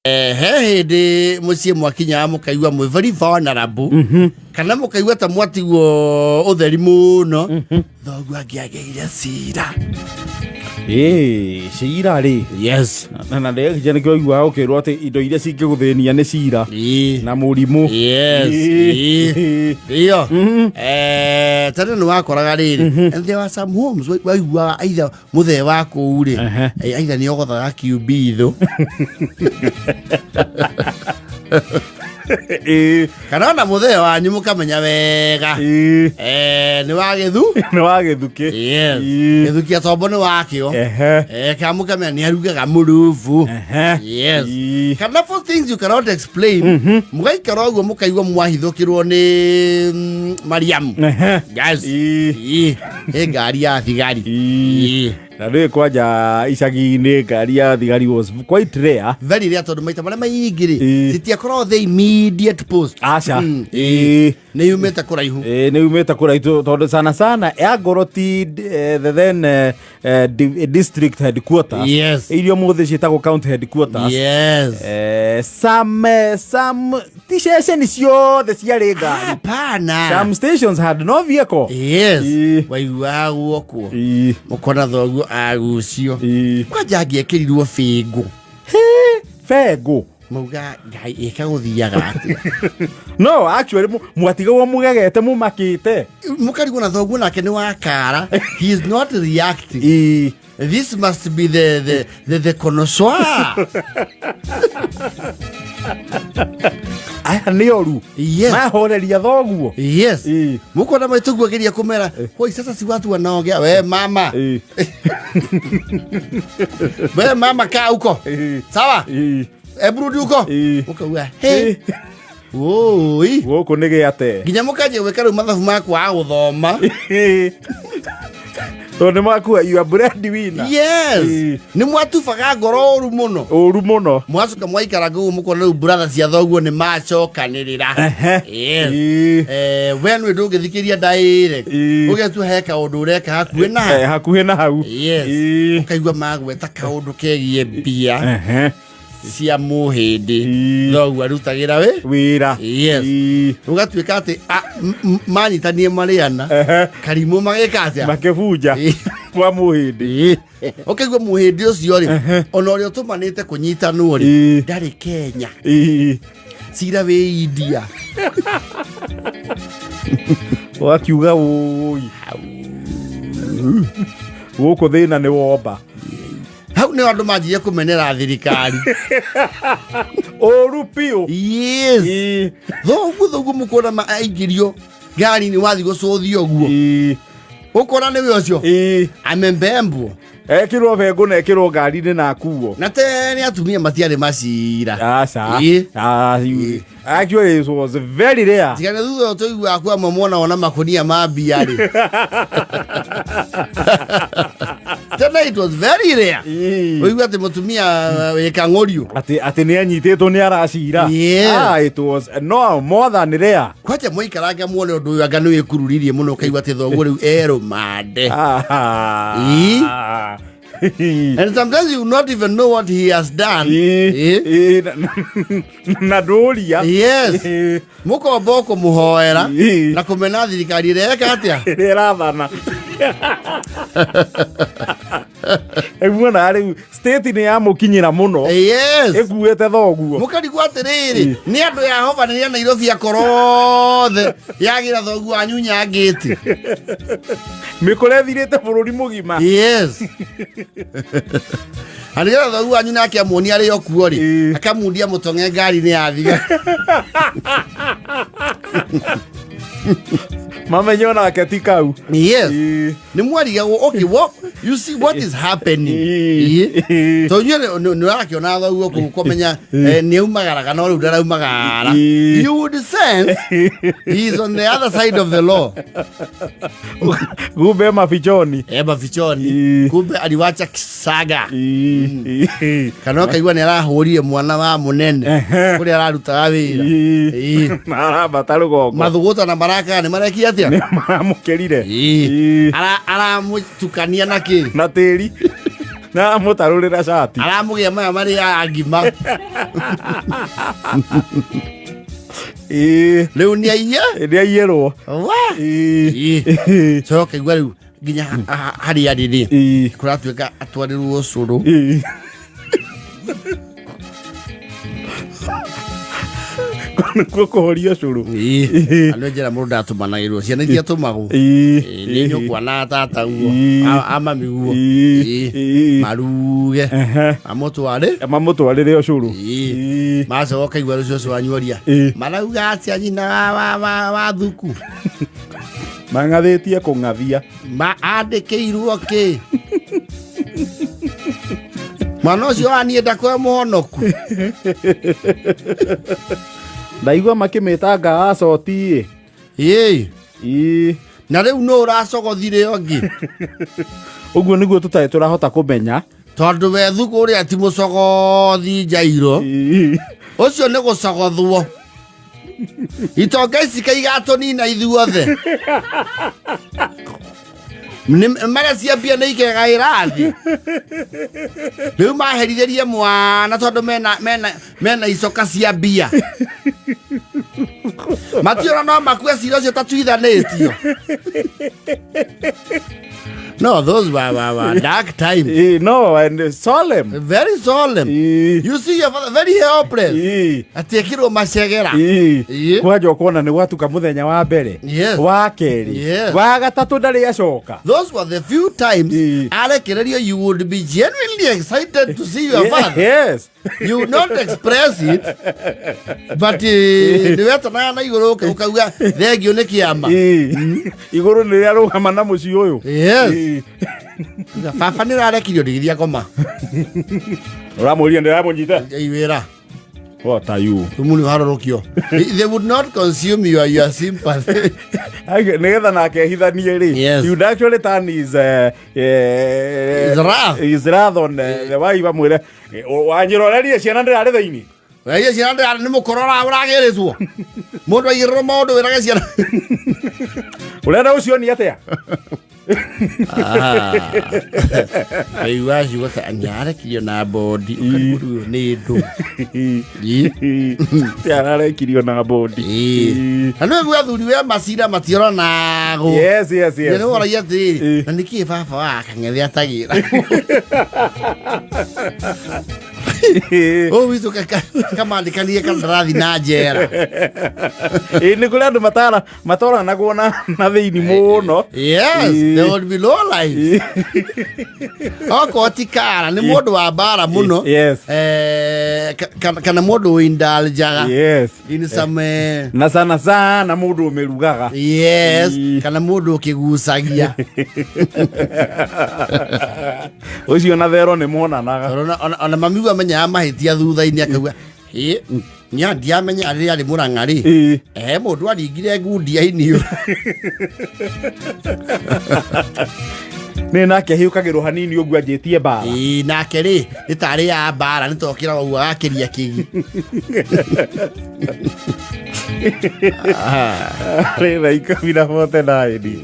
Hehede mucie mwakinya mukaigwa mwe very vulnerable kana mukaigwa ta mwatigwo utheri muno thogu angiageire cira cira ri yes na ndege kijana kioigwa ukirwo ati indo iria cingiguthenia ni cira na murimu yes iyo tare no wakoraga riri and there were some homes waigwa either muthe wako uri either ni ogothaga kiubi tho kana na muthe wanyu mukamenya wega ni wagithuki yes githuki atombo ni wakio kana mukamenya ni arugaga muruvu yes kana for things you cannot explain mugaikara uguo mukaigwa mwahithukirwo ni Mariam guys ngari ya thigari na rä kwanja icagi-inä ngari ya thigari was quite rare very rare tondu maita maria maingĩ rĩ citiakoragwo the immediate post aca nĩ yumĩte kũraihu nĩ yumĩte kũraihu tondũ sana ya Ngoroti the then district headquarters yes irio mũthĩ ciĩtagwo county headquarters yes some tisheshe ciothe ciarĩ ngari hapana some stations had no vehicle yes waigua guoko mũkona thoguo agucio kwanja angĩekĩrirwo bĩngũ bengũ mauga ngai ĩkagũthiaga atĩ no actually mwatigagwo mũgegete mũmakĩte mũkarigwo na thoguo nake nĩ wakara he is not reacting this must be the connoisseur aya nĩ oru yes mahoreria thoguo yes mũkona maituguo geria kumera hoi sasa si watu wanaongea we mama we mama kaa huko sawa ebrudi huko ukauga hey oi gũkũ nĩ gĩate nginya mũkanjia gwĩka rĩu mathabu makwa a gũthoma tondũ makua you are breadwinner yes nĩ mwatubaga ngoro ũru mũno mwacoka mwaikara ngũguo mũkona rĩu brother cia thoguo nĩ macokanĩrĩra yes we nĩ ndũngĩthikĩria direct ũgetua he kaũndũ ũreka hakuhĩ na hau yes ũkaigua magweta kaũndũ kegie mbia cia mũhĩndĩ thoguo arutagĩra wĩra yes ũgatuĩka atĩ manyitanie marĩana karimũ magĩka atĩa makĩbunja kwa mũhĩndĩ ũkaigua mũhĩndĩ ũcio rĩ ona ũrĩa ũtũmanĩte kũnyitanwo rĩ ndarĩ Kenya cira wĩ India wakiuga ũi gũkũ thĩna nĩ womba hau nĩ andũ manjirie kũmenera thirikari ũru piũ yes thoguo mũkona aingĩrio ngari-inĩ wathi gũcũthio ũguo ũkona nĩwe ũcio amembembwo ekĩrwo bengũ na ekĩrwo ngari-inĩ na akuo na tene atumia matiarĩ macira actually it was very rare tigana thutha tũiguaga kwa mamona ona makonia ma mbia rĩ tena it was very rare ũigua atĩ mũtumia wĩka ng'orio atĩ nĩ anyitĩtwo nĩ aracira it was no more than rare kwanja mũikaranga muone ũndũ ũyũ anga nĩ wĩkururirie mũno ũkaigua atĩ thoguo rĩu erũmande and sometimes you not even know what he has done na ndũria yes mũkomba kũmũhoera na kũmena thirikari ĩreka atĩa ĩrathana eguona rĩu state nĩ yamũkinyĩra mũno yes ĩkuĩte thoguo mũkarigwo atĩrĩrĩ nĩ andũ ya hobanĩria Nairobi akorothe yagira thoguo wanyu nyangĩti mĩkũre thirĩte bũrũri mũgima yes anĩgetha thoguo wanyu nake amuonia arĩ okuo rĩ akamundia mũtong'e ngari-inĩ ya thiga mamenye onake ti kau yes nĩ mwarigagwo okay what you see what is happening to nĩ warakĩona thoguo kũmenya nĩ aumagaraga no rĩu ndaraumagara you would sense he is on the other side of the law kumbe mafichoni kumbe aliwacha kisaga kana kaigua nĩ arahũrire mwana wa mũnene kũrĩa ararutaga wĩra arabata rũgongo mathugũta na maraka nĩ marekia atĩa maramũkĩrire aramutukania na kĩ na tĩri na mutarurira shati aramugia maya mari ya ngima riu ni aiyerwo coke igua riu nginya hari ariri kuratuika atwarirwo ucuru nikuo kuhoria curu ano njira mundu ndatumanagirwo ciana iria tumagwo ni nyukwa na tata guo amamiguo maruge mamutwarire ucuru macoka igua rucio wanyuria marauga atia nyina wa thuku mangathitie kung'athia andikirwo ki mwana ucio wanienda kwe muhonoku ndaigua makimitanga acoti na riu no uracogothire ongi uguo niguo tutai turahota kumenya tondu we thuku uria ti mucogothi njairo ucio ni gucogothwo itonga ici kaigatunina ithuothe maria ciambia nä ikega ä rathi rä u maherithirie mwana tondå mena icoka cia mbia mationa no makue cira å cio tatuithanä tio no those were dark times no and solemn very solemn you see your father very helpless atiekirwo macegera kwaja kuona ni gwatuka muthenya wa mbere wa keri wa gatatu ndari acoka those were the few times arekererio you would be genuinely excited to see your father yes you would not express it but ni wetanaga na iguru ukauga thengio ni kiama iguru ni ria rugama na muci uyu baba nä rarekirio ndigithia ngoma uramuria ndiramunyita iwira what are you tumuni harorokio they would not consume your sympathy nigetha nake hithanie ri you would actually turn his wrath on the wife amwire wanyirorerie ciana ndirari thaini wewe ciana ndirari ni mukorora uragiritwo mundu aigirwo maundu wirage ciana urenda ucio ni atia aigua ciugo ta nĩarekirio na bondi ũkaruo nĩ ndũ nĩarekirio na bondi na nĩ guo athuri we macira matioranago nĩ woragia atĩrĩrĩ na nĩkĩĩ baba wa kang'ethe atagĩra oh witũ kamandĩkanire kandarathi na njera nĩ kũrĩ andũ matoranagwo na thĩini mũno there would be low life oko tikara ni mundu wa bara muno kana mundu windaljaga in some na sana mundu umerugaga kana mundu ukigucagia ucio na thero ni monanaga ona mamiwa menya mahitia thutha-ini akauga nya ndiamenya arĩa arĩ mũrang'ari mũndũ aringire ngundia-inĩ nĩ nake hiũkagĩrwo hanini ũguo anjĩtie mbara nake rĩ nĩ tarĩ ya mbara nĩ tokĩra ũguo agakĩria kĩgi rĩ thaa 12:49